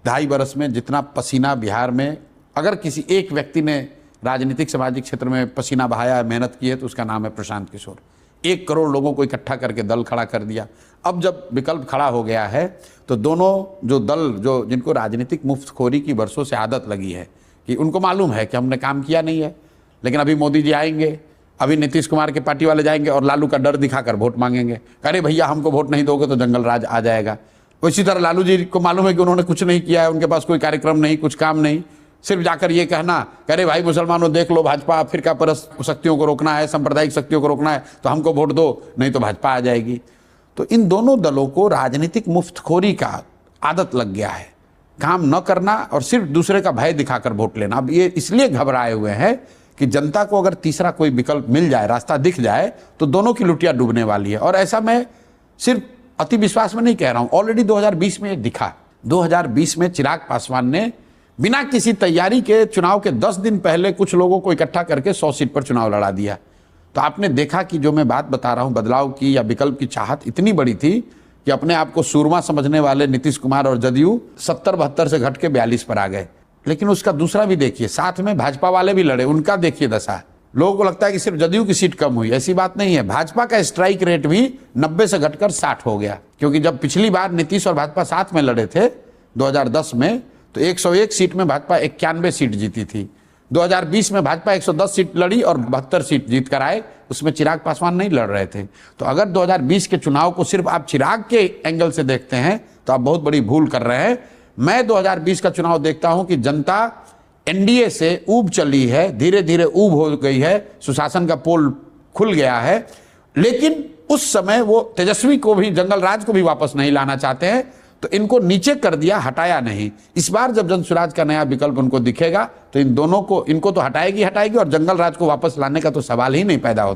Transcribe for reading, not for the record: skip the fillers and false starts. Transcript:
2.5 बरस में जितना पसीना बिहार में अगर किसी एक व्यक्ति ने राजनीतिक सामाजिक क्षेत्र में पसीना बहाया है, मेहनत की है, तो उसका नाम है प्रशांत किशोर। 1 करोड़ लोगों को इकट्ठा करके दल खड़ा कर दिया। अब जब विकल्प खड़ा हो गया है तो दोनों जो दल जो जिनको राजनीतिक मुफ्तखोरी की बरसों से आदत लगी है कि उनको मालूम है कि हमने काम किया नहीं है, लेकिन अभी मोदी जी आएंगे, अभी नीतीश कुमार के पार्टी वाले जाएंगे और लालू का डर दिखाकर वोट मांगेंगे। अरे भैया हमको वोट नहीं दोगे तो जंगल राज आ जाएगा। इसी तरह लालू जी को मालूम है कि उन्होंने कुछ नहीं किया है, उनके पास कोई कार्यक्रम नहीं, कुछ काम नहीं, सिर्फ जाकर ये कहना अरे भाई मुसलमानों देख लो, भाजपा फिरका परस्त शक्तियों को रोकना है, सांप्रदायिक शक्तियों को रोकना है, तो हमको वोट दो, नहीं तो भाजपा आ जाएगी। तो इन दोनों दलों को राजनीतिक मुफ्तखोरी का आदत लग गया है, काम न करना और सिर्फ दूसरे का भय दिखाकर वोट लेना। अब ये इसलिए घबराए हुए हैं कि जनता को अगर तीसरा कोई विकल्प मिल जाए, रास्ता दिख जाए, तो दोनों की लुटिया डूबने वाली है। और ऐसा मैं सिर्फ अति विश्वास में नहीं कह रहा हूं, ऑलरेडी 2020 में ये दिखा। 2020 में चिराग पासवान ने बिना किसी तैयारी के चुनाव के 10 दिन पहले कुछ लोगों को इकट्ठा करके 100 सीट पर चुनाव लड़ा दिया। तो आपने देखा कि जो मैं बात बता रहा हूं, बदलाव की या विकल्प की चाहत इतनी बड़ी थी कि अपने आप को सूरमा समझने वाले नीतीश कुमार और जदयू 70-72 से घट के 42 पर आ गए। लेकिन उसका दूसरा भी देखिए, साथ में भाजपा वाले भी लड़े, उनका देखिए दशा। लोगों को लगता है कि सिर्फ जदयू की सीट कम हुई, ऐसी बात नहीं है। भाजपा का स्ट्राइक रेट भी 90 से घटकर 60 हो गया, क्योंकि जब पिछली बार नीतीश और भाजपा साथ में लड़े थे 2010 में, तो 101 सीट में भाजपा 91 सीट जीती थी। 2020 में भाजपा 110 सीट लड़ी और 72 सीट जीत कर आए, उसमें चिराग पासवान नहीं लड़ रहे थे। तो अगर 2020 के चुनाव को सिर्फ आप चिराग के एंगल से देखते हैं तो आप बहुत बड़ी भूल कर रहे हैं। मैं 2020 का चुनाव देखता हूं कि जनता एनडीए से ऊब चली है, धीरे धीरे ऊब हो गई है, सुशासन का पोल खुल गया है, लेकिन उस समय वो तेजस्वी को भी, जंगल राज को भी वापस नहीं लाना चाहते हैं, तो इनको नीचे कर दिया, हटाया नहीं। इस बार जब जनसुराज का नया विकल्प उनको दिखेगा तो इन दोनों को, इनको तो हटाएगी और जंगल राज को वापस लाने का तो सवाल ही नहीं पैदा होता।